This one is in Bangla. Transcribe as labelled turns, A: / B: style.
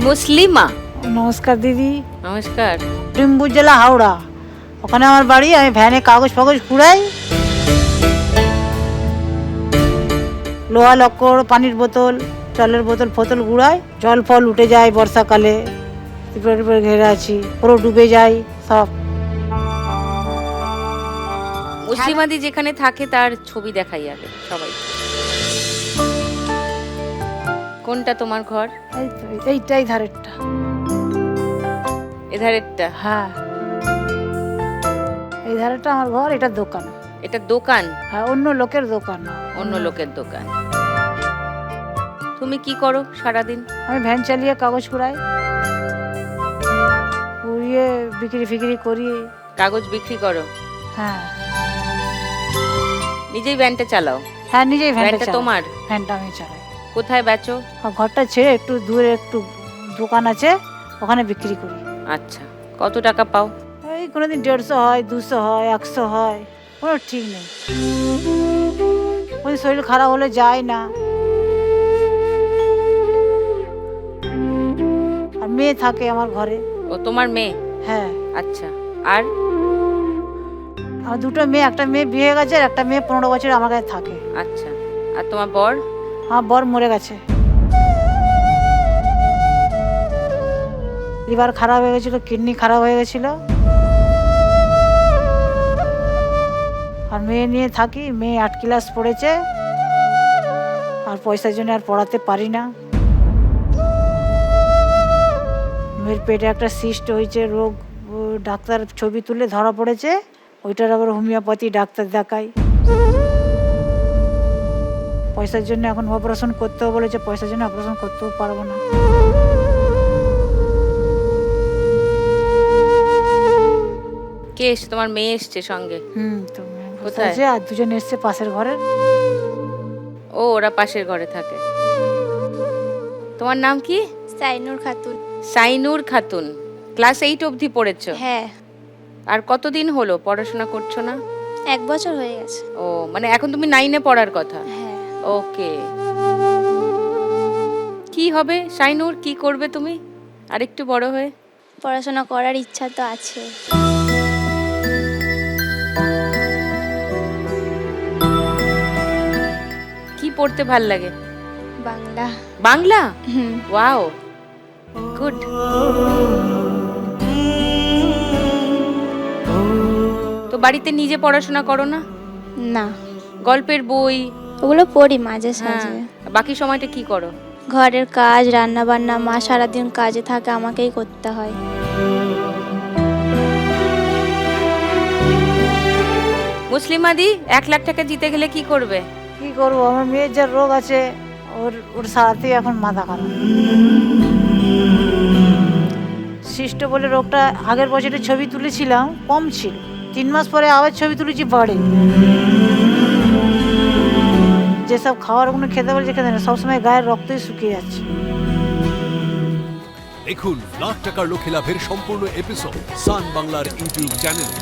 A: মুসলিমা,
B: নমস্কার দিদি।
A: নমস্কার।
B: ডিম্বুর জেলা হাওড়া, ওখানে আমার বাড়ি। আমি ভ্যানে কাগজ ফাগজ কুড়াই, লোহা লক্কড়, পানির বোতল, জলের বোতল ফোতল গুড়াই। জল ফল উঠে যায় বর্ষাকালে, টিপে ঘেরে আছি, পুরো ডুবে যায় সব।
A: মুসলিমাদি যেখানে থাকে তার ছবি দেখাই আগে সবাই। কোনটা তোমার ঘর?
B: এই তো এইটাই ধারেরটা।
A: এধারেরটা?
B: হ্যাঁ, এই ধারেরটা আমার ঘর, এটা দোকান।
A: এটা দোকান?
B: হ্যাঁ, অন্য লোকের দোকান।
A: অন্য লোকের দোকান। তুমি কি করো সারাদিন?
B: আমি ভ্যান চালিয়ে কাগজ কুড়াই, কুড়িয়ে বিক্রি ফিক্রি করি।
A: কাগজ বিক্রি করো?
B: হ্যাঁ।
A: নিজেই ভ্যানটা চালাও?
B: হ্যাঁ, নিজেই ভ্যানটা
A: ভ্যানটা
B: চালাই।
A: তোমার?
B: ভ্যানটা আমি চালাই।
A: কোথায় বেচো?
B: ঘরটা ছেড়ে একটু দূরে একটু দোকান আছে, ওখানে বিক্রি করি।
A: আচ্ছা, কত টাকা পাও?
B: এই কোনোদিন 150 হয়, 200 হয়, 100 হয়, কোনো ঠিক নেই। কোনোদিন শরীর খারাপ হলে যায় না। আর মেয়ে থাকে আমার ঘরে।
A: ও তোমার মেয়ে?
B: হ্যাঁ।
A: আচ্ছা, আর?
B: আমার দুটো মেয়ে, একটা মেয়ে বিয়ে হয়ে গেছে আর একটা মেয়ে 15 বছর আমার কাছে থাকে।
A: আচ্ছা, আর তোমার বর?
B: আমার বর মরে গেছে। লিভার খারাপ হয়ে গেছিল, কিডনি খারাপ হয়ে গেছিল। আর মেয়ে নিয়ে থাকি। মেয়ে 8 ক্লাস পড়েছে, আর পয়সার জন্য আর পড়াতে পারি না। মেয়ের পেটে একটা সিস্ট হয়েছে, রোগ। ডাক্তার ছবি তুলে ধরা পড়েছে, ওইটার আবার হোমিওপ্যাথি ডাক্তার দেখাই। পয়সার জন্য এখন অপারেশন করতেও বলেছে, পয়সার জন্য অপারেশন করতেও পারবো না।
A: কে এসছে? তোমার মেয়ে এসছে সঙ্গে?
B: তো
A: কোথায়?
B: কোথায়? আর দুজন এসছে পাশের ঘরে।
A: ও, ওরা পাশের ঘরে থাকে। তোমার নাম কি?
C: সাইনুর খাতুন।
A: সাইনুর খাতুন। ক্লাস 8 অবধি পড়েছো?
C: হ্যাঁ।
A: আর কতদিন হলো পড়াশোনা করছো না?
C: 1 বছর হয়ে গেছে।
A: ও, মানে এখন তুমি 9-এ পড়ার কথা?
C: হ্যাঁ।
A: ওকে। কি হবে সাইনুর, কি করবে তুমি আর একটু বড় হয়ে?
C: পড়াশোনা করার ইচ্ছা তো আছে।
A: কি পড়তে ভাল লাগে?
C: Bangla.
A: Bangla?
C: Hmm.
A: Wow, good. তো বাড়িতে নিজে পড়াশোনা করো না?
C: না,
A: গল্পের বই?
C: ওগুলো পড়ি মাঝে
A: হ্যাঁ।
C: সাঝে।
A: বাকি সময়টা কি করো?
C: ঘরের কাজ, রান্না বান্না। মা সারাদিন কাজে থাকে, আমাকেই করতে হয়।
A: মুসলিমাদি 1 লাখ টাকা জিতে গেলে কি করবে?
B: কি করবো, আমার মেয়ের যা রোগ আছে, ওর সারাতেই এখন মাথা খারাপ। সিস্ট বলে রোগটা, আগের বছরের ছবি তুলেছিলাম, কম ছিল। 3 মাস পরে আবার ছবি তুলেছি, বাড়ে। যেসব খাবারগুলো খেতে বলছে খেতে না, সবসময় গায়ের রক্তই শুকিয়ে যাচ্ছে।
D: দেখুন লাখ টাকার লক্ষ্যে লাভের সম্পূর্ণ এপিসোড সান বাংলার ইউটিউব চ্যানেলে।